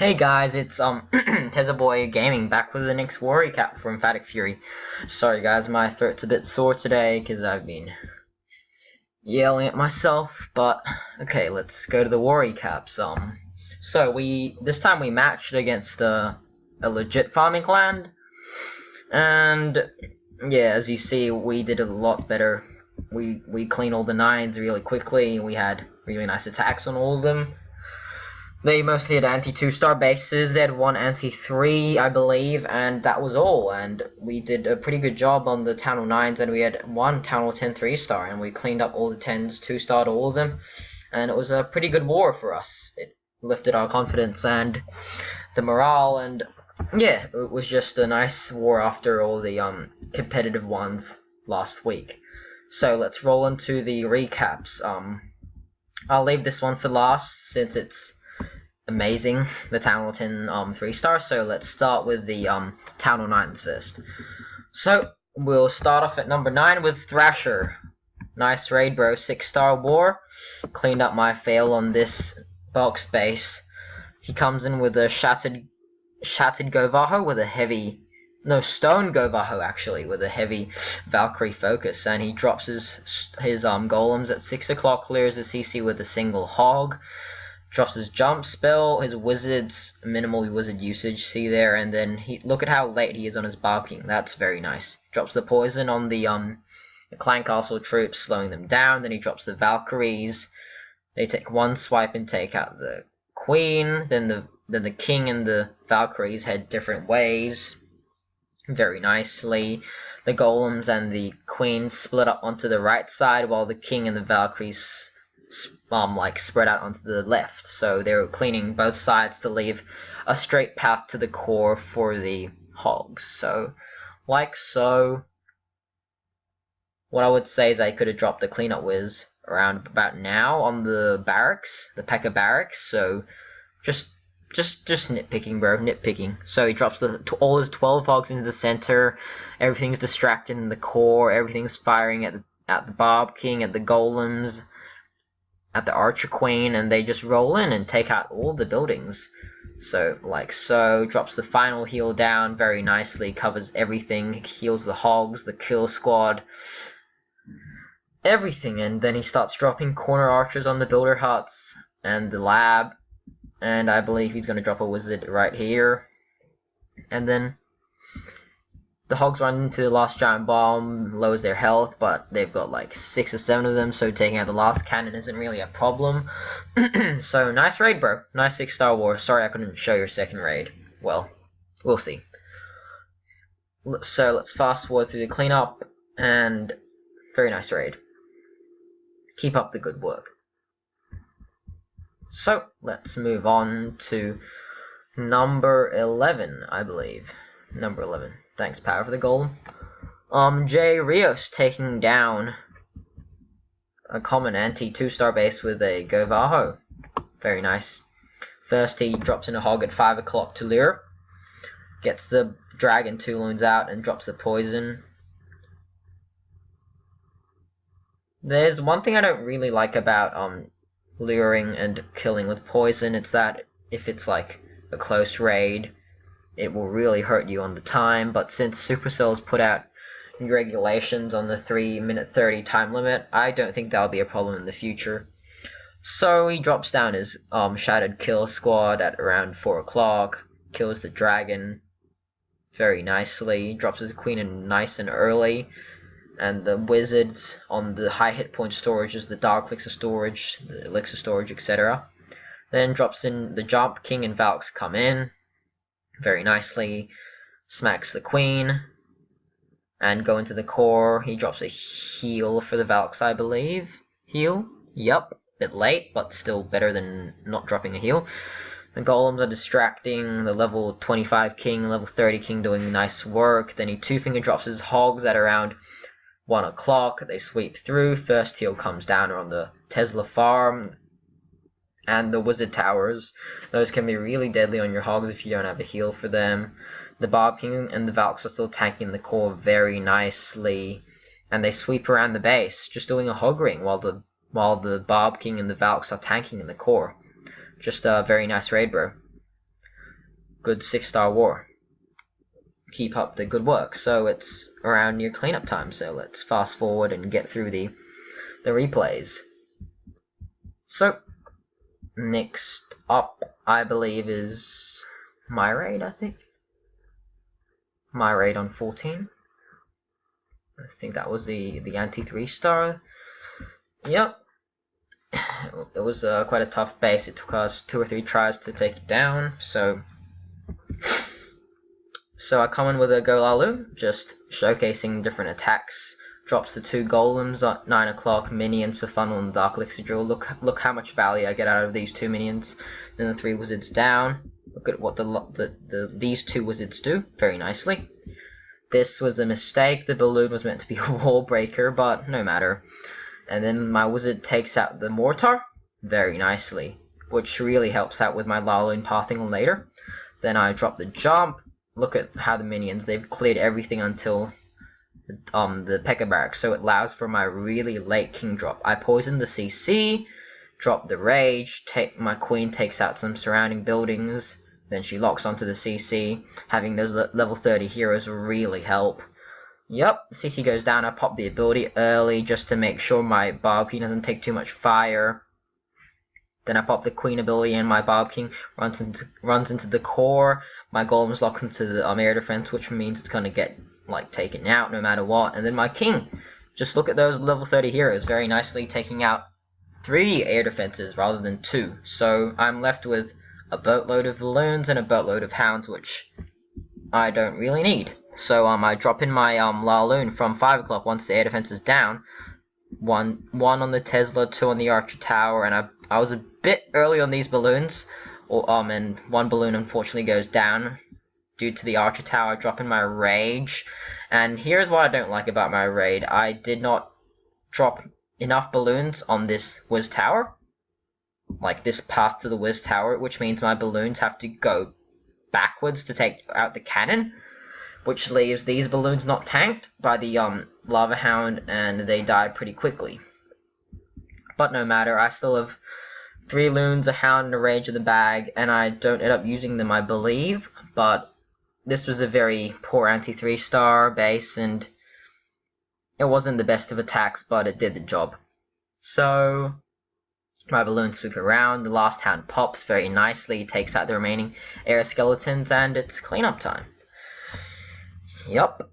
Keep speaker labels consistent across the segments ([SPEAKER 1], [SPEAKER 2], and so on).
[SPEAKER 1] Hey guys, it's Boy Gaming back with the next war recap for Emphatic Fury. Sorry guys, my throat's a bit sore today because I've been yelling at myself, but okay, let's go to the war recaps. So this time we matched against a legit farming land, and yeah, as you see, we did a lot better. We cleaned all the nines really quickly. We had really nice attacks on all of them. They mostly had anti-2-star bases. They had one anti-3, I believe, and that was all. And we did a pretty good job on the Town Hall 9s, and we had one Town Hall 10 3-star, and we cleaned up all the 10s 2-starred all of them. And it was a pretty good war for us. It lifted our confidence and the morale, and yeah, it was just a nice war after all the competitive ones last week. So let's roll into the recaps. I'll leave this one for last since it's amazing, the Town Hall 10 3-star, so let's start with the Town Hall 9s first. So we'll start off at number 9 with Thrasher. Nice raid, bro. 6-star war. Cleaned up my fail on this box base. He comes in with a shattered Govaho with a heavy, stone Govaho actually, with a heavy Valkyrie focus, and he drops his golems at 6 o'clock, clears the CC with a single hog. Drops his jump spell, his wizards, minimal wizard usage, see there, and then look at how late he is on his barking. That's very nice. Drops the poison on the clan castle troops, slowing them down. Then he drops the Valkyries. They take one swipe and take out the queen. Then the king and the Valkyries head different ways. Very nicely. The golems and the queen split up onto the right side, while the king and the Valkyries spread out onto the left, so they were cleaning both sides to leave a straight path to the core for the hogs. So, like so, what I would say is I could have dropped the cleanup whiz around about now on the barracks, the P.E.K.K.A. barracks. So, just nitpicking, bro, nitpicking. So he drops all his 12 hogs into the center. Everything's distracted in the core. Everything's firing at the Barb King, at the golems, at the Archer Queen, and they just roll in and take out all the buildings. So, like so, drops the final heal down very nicely, covers everything, heals the hogs, the kill squad, everything, and then he starts dropping corner archers on the builder huts and the lab, and I believe he's going to drop a wizard right here, and then the hogs run into the last giant bomb, lowers their health, but they've got like 6 or 7 of them, so taking out the last cannon isn't really a problem. So, nice raid, bro. Nice 6-star war. Sorry I couldn't show your second raid. Well, we'll see. So, let's fast forward through the cleanup, and very nice raid. Keep up the good work. So, let's move on to number 11, I believe. Number 11. Thanks, Power, for the golem. Jay Rios taking down a common anti-2-star base with a Govaho. Very nice. First, he drops in a hog at 5 o'clock to lure. Gets the dragon 2 loons out and drops the poison. There's one thing I don't really like about luring and killing with poison. It's that if it's like a close raid, it will really hurt you on the time, but since Supercell's put out regulations on the 3-minute 30 time limit, I don't think that'll be a problem in the future. So he drops down his Shattered Kill Squad at around 4 o'clock, kills the dragon very nicely, drops his queen in nice and early, and the wizards on the high hit point storages, the Dark Elixir storage, the Elixir storage, etc. Then drops in the Jump King and Valks come in very nicely, smacks the queen, and go into the core. He drops a heal for the Valks, I believe. Heal? Yep. Bit late, but still better than not dropping a heal. The golems are distracting, the level 25 king, level 30 king doing nice work. Then he 2-finger drops his hogs at around 1 o'clock. They sweep through. First heal comes down on the Tesla farm and the wizard towers. Those can be really deadly on your hogs if you don't have a heal for them. The Barb King and the Valks are still tanking the core very nicely, and they sweep around the base, just doing a hog ring while the Barb King and the Valks are tanking in the core. Just a very nice raid, bro. good 6-star war. Keep up the good work. So it's around near cleanup time, so let's fast forward and get through the replays. So next up, I believe, is my raid. I think my raid on 14. I think that was the anti 3-star. Yep. It was quite a tough base. It took us 2 or 3 tries to take it down. So I come in with a galore, just showcasing different attacks. Drops the 2 golems at 9 o'clock, minions for fun on the Dark Elixir Drill. Look how much value I get out of these 2 minions. Then the 3 wizards down. Look at what these 2 wizards do very nicely. This was a mistake. The balloon was meant to be a wall breaker, but no matter. And then my wizard takes out the mortar very nicely, which really helps out with my Laloon pathing later. Then I drop the jump. Look at how the minions, they've cleared everything until the P.E.K.K.A. barracks, so it allows for my really late king drop. I poison the CC, drop the rage, my queen takes out some surrounding buildings, then she locks onto the CC. Having those level 30 heroes really help. Yep, CC goes down. I pop the ability early just to make sure my Barb King doesn't take too much fire. Then I pop the Queen ability and my Barb King runs into the core. My Golems lock into the air defense, which means it's gonna get taken out no matter what. And then my King, just look at those level 30 heroes very nicely taking out 3 air defenses rather than 2. So I'm left with a boatload of balloons and a boatload of hounds, which I don't really need. So I drop in my Laloon from 5 o'clock once the air defense is down. One on the Tesla, 2 on the Archer Tower, and I was a bit early on these balloons, and 1 balloon unfortunately goes down due to the Archer Tower. I drop in my Rage, and here's what I don't like about my raid. I did not drop enough balloons on this Wiz Tower, like this path to the Wiz Tower, which means my balloons have to go backwards to take out the cannon, which leaves these balloons not tanked by the Lava Hound, and they die pretty quickly. But no matter, I still have 3 loons, a hound, and a rage in the bag, and I don't end up using them, I believe. But this was a very poor anti-3-star base, and it wasn't the best of attacks, but it did the job. So my balloons sweep around, the last hound pops very nicely, takes out the remaining air skeletons, and it's cleanup time. Yup.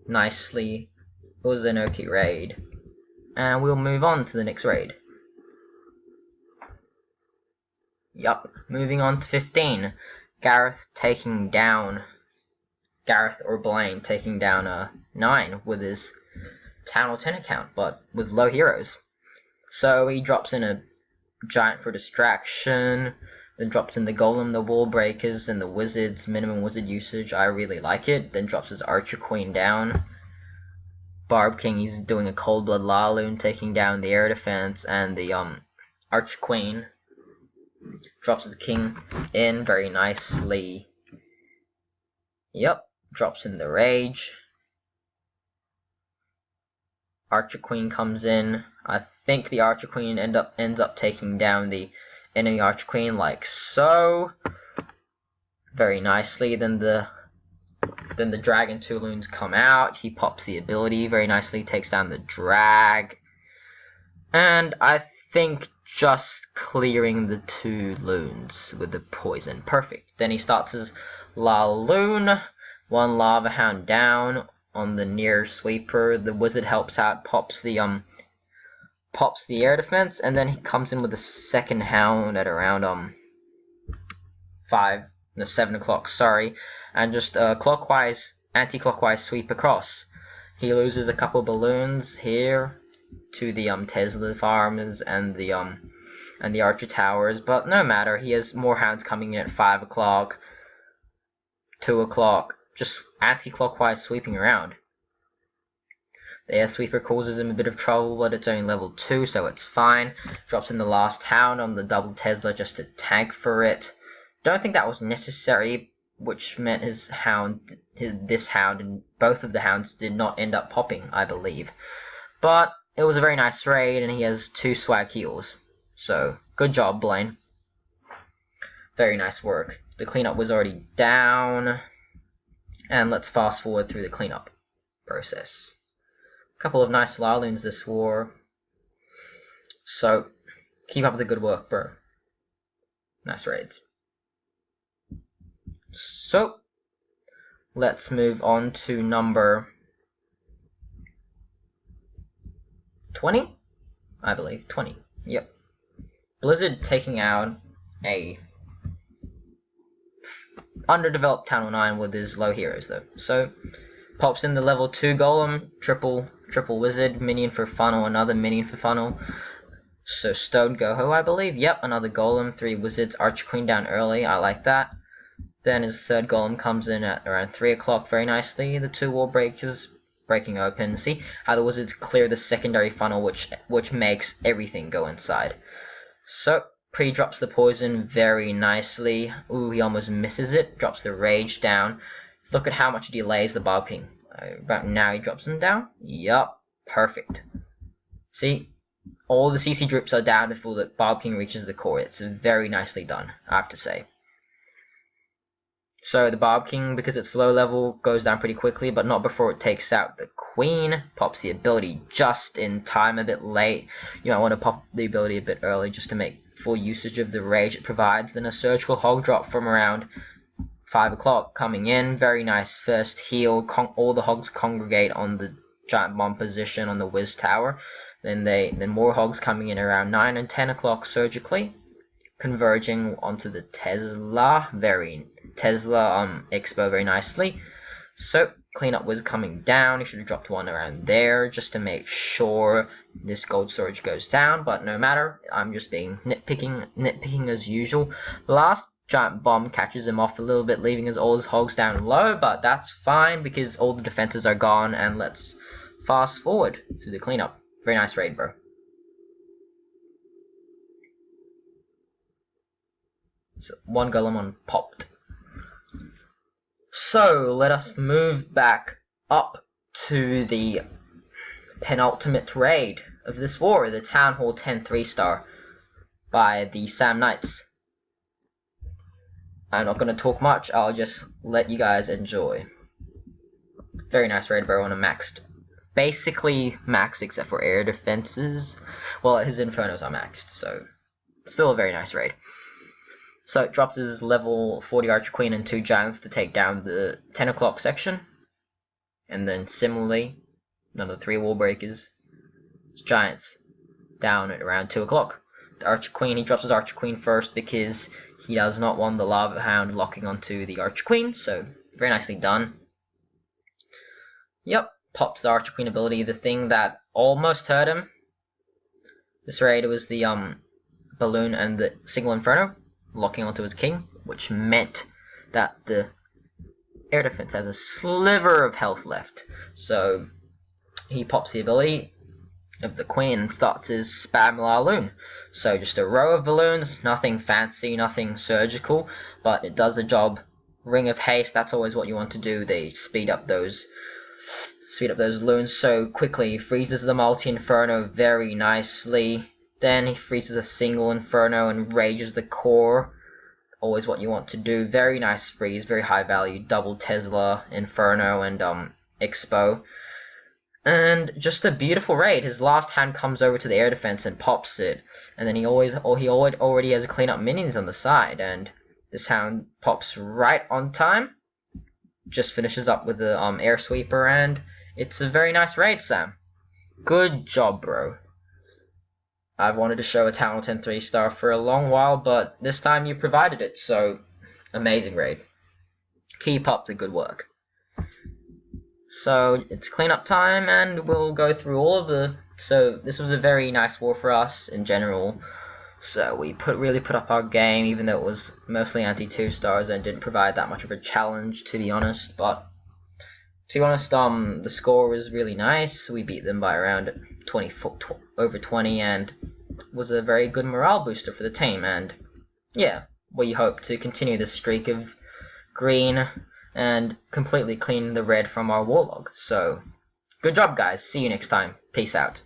[SPEAKER 1] Nicely. It was an okay raid. And we'll move on to the next raid. Yup. Moving on to 15. Gareth or Blaine taking down 9 with his Town or 10 account, but with low heroes. So he drops in a giant for distraction, then drops in the Golem, the Wall Breakers, and the Wizards, minimum wizard usage. I really like it. Then drops his Archer Queen down. Barb King, he's doing a Cold Blood Laloon, taking down the air defense, and the Archer Queen drops his King in very nicely. Yep, drops in the Rage. Archer Queen comes in. I think the Archer Queen ends up taking down the enemy Archer Queen like so. Very nicely. Then the Dragon 2 loons come out. He pops the ability very nicely, takes down the drag. And I think just clearing the 2 loons with the poison. Perfect. Then he starts his Laloon. 1 Lava Hound down on the near sweeper. The wizard helps out, pops the air defense, and then he comes in with the second hound at around 7 o'clock, sorry, and just anti-clockwise sweep across. He loses a couple balloons here to the Tesla farmers and the Archer Towers, but no matter. He has more hounds coming in at 5 o'clock, 2 o'clock, just anti-clockwise sweeping around. The air sweeper causes him a bit of trouble, but it's only level 2, so it's fine. Drops in the last hound on the double Tesla just to tank for it. Don't think that was necessary, which meant this hound and both of the hounds did not end up popping, I believe. But it was a very nice raid, and he has 2 swag heals. So good job, Blaine. Very nice work. The cleanup was already down, and let's fast forward through the cleanup process. A couple of nice Laloons this war, so keep up the good work, bro. Nice raids. So let's move on to number 20, I believe. 20. Yep. Blizzard taking out a underdeveloped Town 9 with his low heroes though. So pops in the level 2 golem, triple wizard, minion for funnel, another minion for funnel. So Stone Goho, I believe. Yep, another golem, 3 wizards, Archer Queen down early. I like that. Then his third golem comes in at around 3 o'clock very nicely. The 2 wall breakers breaking open. See how the wizards clear the secondary funnel, which makes everything go inside. So pre-drops the poison very nicely. Ooh, he almost misses it. Drops the rage down. Look at how much delays the Barb King. About now he drops them down. Yup, perfect. See, all the CC drips are down before the Barb King reaches the core. It's very nicely done, I have to say. So the Barb King, because it's low level, goes down pretty quickly, but not before it takes out the Queen. Pops the ability just in time, a bit late. You might want to pop the ability a bit early just to make full usage of the rage it provides. Then a surgical hog drop from around 5 o'clock coming in. Very nice first heal. All the hogs congregate on the giant bomb position on the Wiz Tower. Then more hogs coming in around 9 and 10 o'clock surgically, converging onto the Tesla Expo very nicely. So cleanup was coming down. He should have dropped one around there just to make sure this gold storage goes down, but no matter. I'm just being nitpicking as usual. The last giant bomb catches him off a little bit, leaving all his hogs down low, but that's fine because all the defenses are gone. And let's fast forward to the cleanup. Very nice raid, bro. So one golem on popped. So let us move back up to the penultimate raid of this war, the Town Hall 10 3-star by the Sam Knights. I'm not going to talk much, I'll just let you guys enjoy. Very nice raid, bro, on a maxed. Basically maxed except for air defenses. Well, his infernos are maxed, so still a very nice raid. So it drops his level 40 Archer Queen and 2 Giants to take down the 10 o'clock section. And then similarly, another 3 wall breakers. His Giants down at around 2 o'clock. The Archer Queen, he drops his Archer Queen first because he does not want the Lava Hound locking onto the Archer Queen. So very nicely done. Yep, pops the Archer Queen ability. The thing that almost hurt him this raid was the balloon and the single Inferno locking onto his king, which meant that the air defense has a sliver of health left. So he pops the ability of the Queen and starts his spam Laloon. So just a row of balloons, nothing fancy, nothing surgical, but it does the job. Ring of Haste, that's always what you want to do. They speed up those loons so quickly. He freezes the multi-inferno very nicely. Then he freezes a single inferno and rages the core. Always what you want to do. Very nice freeze, very high value. Double Tesla, Inferno, and Expo. And just a beautiful raid. His last hand comes over to the air defense and pops it. And then he already has a cleanup minions on the side. And this hound pops right on time. Just finishes up with the air sweeper, and it's a very nice raid, Sam. Good job, bro. I've wanted to show a Town Hall 10 3-star for a long while, but this time you provided it, so amazing raid. Keep up the good work. So it's cleanup time, and we'll go through all of the. So this was a very nice war for us in general. So we really put up our game, even though it was mostly anti 2-stars and didn't provide that much of a challenge, to be honest. But to be honest, the score was really nice. We beat them by around over 20, and was a very good morale booster for the team. And yeah, we hope to continue this streak of green and completely clean the red from our warlog. So good job, guys. See you next time. Peace out.